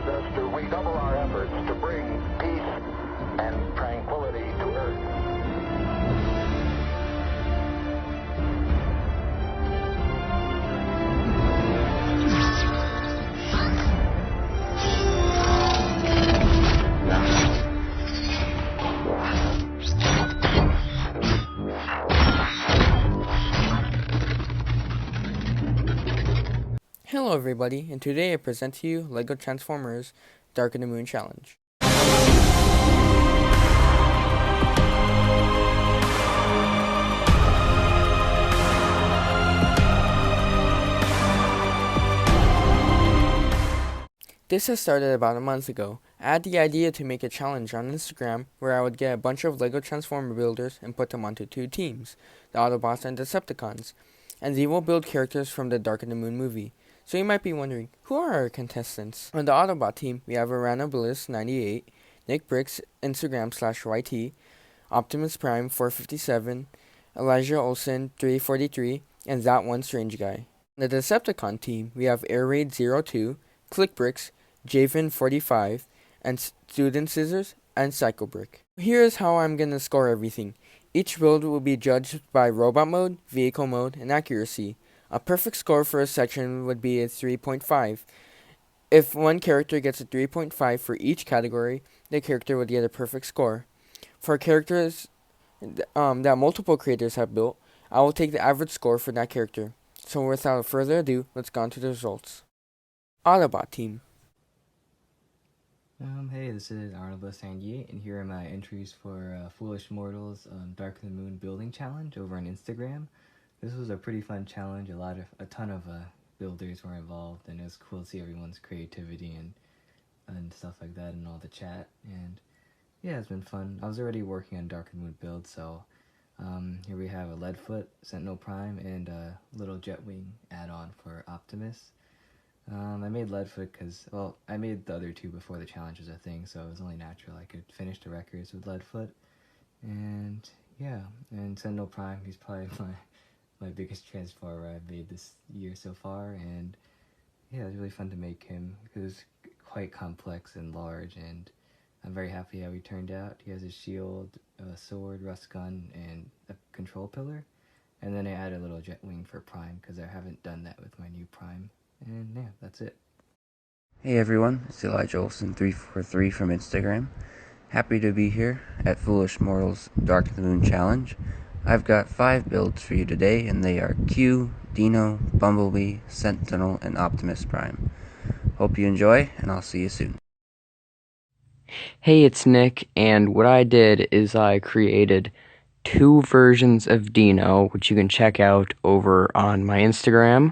urges us to redouble our efforts to bring peace and tranquility to Earth. Hello everybody, and today I present to you LEGO Transformers Dark of the Moon Challenge. This has started about a month ago. I had the idea to make a challenge on Instagram where I would get a bunch of LEGO Transformer builders and put them onto two teams, the Autobots and Decepticons, and they will build characters from the Dark of the Moon movie. So you might be wondering, who are our contestants? On the Autobot team, we have Bliss98, ClickBricks Instagram/YT, Optimus Prime 457, Elijah Olsen 343, and that.onestrangeguy. On the Decepticon team, we have AirRaid02, ClickBricks, Javen45, and Studentscissors and Psychobrick. Here is how I'm gonna score everything. Each build will be judged by robot mode, vehicle mode, and accuracy. A perfect score for a section would be a 3.5. If one character gets a 3.5 for each category, the character would get a perfect score. For characters that multiple creators have built, I will take the average score for that character. So without further ado, let's go on to the results. Autobot team. Hey, this is Autobot and here are my entries for Foolish Mortals Dark of the Moon Building Challenge over on Instagram. This was a pretty fun challenge. A ton of builders were involved, and it was cool to see everyone's creativity and stuff like that in all the chat. And yeah, it's been fun. I was already working on Dark of the Moon build, so here we have a Leadfoot, Sentinel Prime, and a little Jetwing add-on for Optimus. I made Leadfoot because, well, I made the other two before the challenge was a thing, so it was only natural I could finish the records with Leadfoot. And yeah, and Sentinel Prime, he's probably my biggest transformer I've made this year so far, and yeah, it was really fun to make him. It was quite complex and large, and I'm very happy how he turned out. He has a shield, a sword, rust gun, and a control pillar. And then I added a little Jetwing for Prime, because I haven't done that with my new Prime. And yeah, that's it. Hey everyone, it's Elijah Olsen 343 from Instagram. Happy to be here at Foolish Mortals Dark of the Moon Challenge. I've got 5 builds for you today, and they are Q, Dino, Bumblebee, Sentinel, and Optimus Prime. Hope you enjoy, and I'll see you soon. Hey, it's Nick, and what I did is I created 2 versions of Dino, which you can check out over on my Instagram,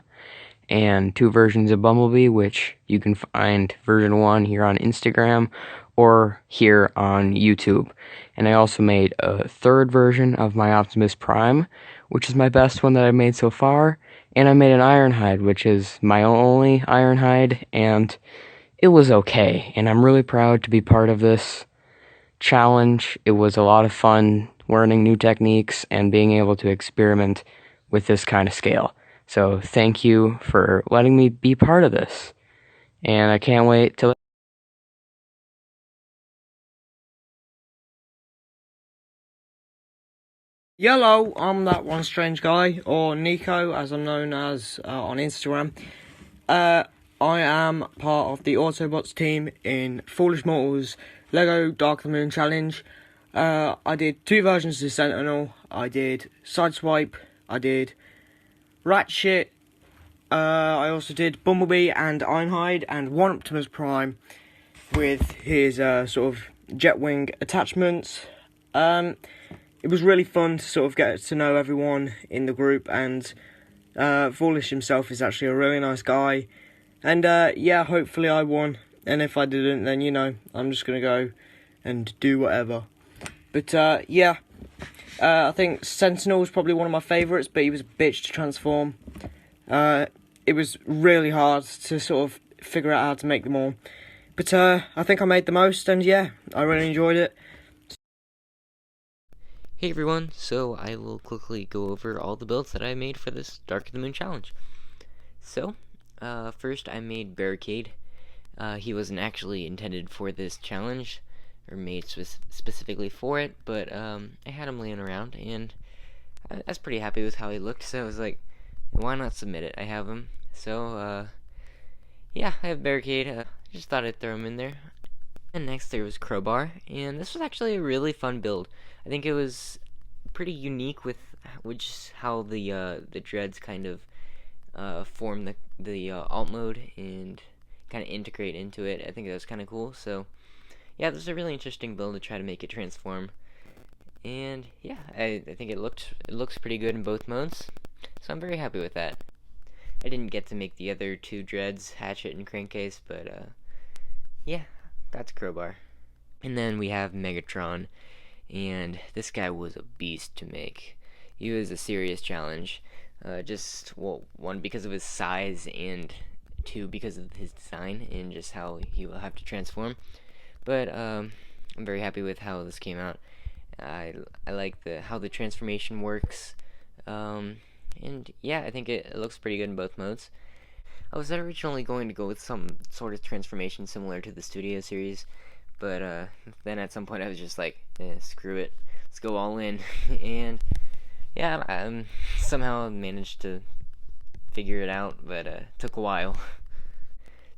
and 2 versions of Bumblebee, which you can find version 1 here on Instagram or here on YouTube. And I also made a 3rd version of my Optimus Prime, which is my best one that I've made so far, and I made an Ironhide, which is my only Ironhide, and it was okay, and I'm really proud to be part of this challenge. It was a lot of fun learning new techniques and being able to experiment with this kind of scale. So thank you for letting me be part of this, and I can't wait to... Hello, I'm that one strange guy, or Nico, as I'm known as on Instagram. I am part of the Autobots team in Foolish Mortals LEGO Dark of the Moon Challenge. I did 2 versions of Sentinel. I did Sideswipe, I did Ratchet, I also did Bumblebee and Ironhide, and 1 Optimus Prime with his sort of Jetwing attachments. It was really fun to sort of get to know everyone in the group, and Foolish himself is actually a really nice guy. And yeah, hopefully I won, and if I didn't, then you know, I'm just gonna go and do whatever. But yeah, I think Sentinel was probably one of my favourites, but he was a bitch to transform. It was really hard to sort of figure out how to make them all. But I think I made the most, and yeah, I really enjoyed it. Hey everyone, so I will quickly go over all the builds that I made for this Dark of the Moon challenge. So, first I made Barricade. He wasn't actually intended for this challenge, or made specifically for it, but I had him laying around, and I was pretty happy with how he looked, so I was like, why not submit it? I have him. So, yeah, I have Barricade. Just thought I'd throw him in there. And next there was Crowbar, and this was actually a really fun build. I think it was pretty unique with how the dreads kind of form the alt mode and kind of integrate into it. I think that was kind of cool. So yeah, this is a really interesting build to try to make it transform. And yeah, I think it looks pretty good in both modes. So I'm very happy with that. I didn't get to make the other two dreads, Hatchet and Crankcase, but yeah, got to Crowbar. And then we have Megatron, and this guy was a beast to make. He was a serious challenge. One, because of his size, and two, because of his design and just how he will have to transform. But I'm very happy with how this came out. I like how the transformation works. And yeah, I think it looks pretty good in both modes. I was originally going to go with some sort of transformation similar to the Studio series, but then at some point I was just like, screw it, let's go all in. And yeah, I somehow managed to figure it out, but took a while.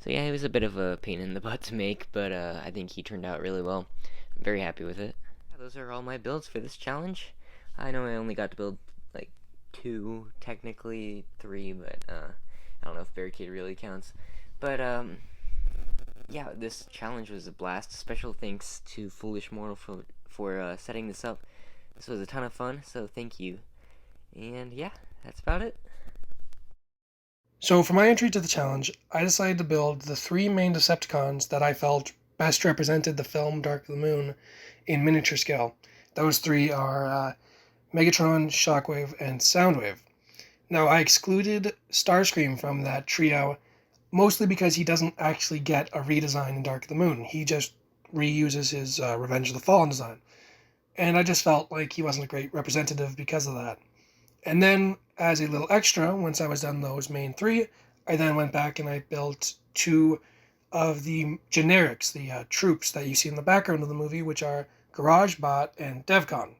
So yeah, it was a bit of a pain in the butt to make, but I think he turned out really well. I'm very happy with it. Yeah, those are all my builds for this challenge. I know I only got to build like 2, technically 3, but I don't know if Barricade really counts. But yeah, this challenge was a blast. Special thanks to Foolish Mortal for setting this up. This was a ton of fun, so thank you. And yeah, that's about it. So for my entry to the challenge, I decided to build the 3 main Decepticons that I felt best represented the film Dark of the Moon in miniature scale. Those 3 are Megatron, Shockwave, and Soundwave. Now, I excluded Starscream from that trio, mostly because he doesn't actually get a redesign in Dark of the Moon. He just reuses his Revenge of the Fallen design. And I just felt like he wasn't a great representative because of that. And then, as a little extra, once I was done those main 3, I then went back and I built 2 of the generics, the troops that you see in the background of the movie, which are GarageBot and DevCon.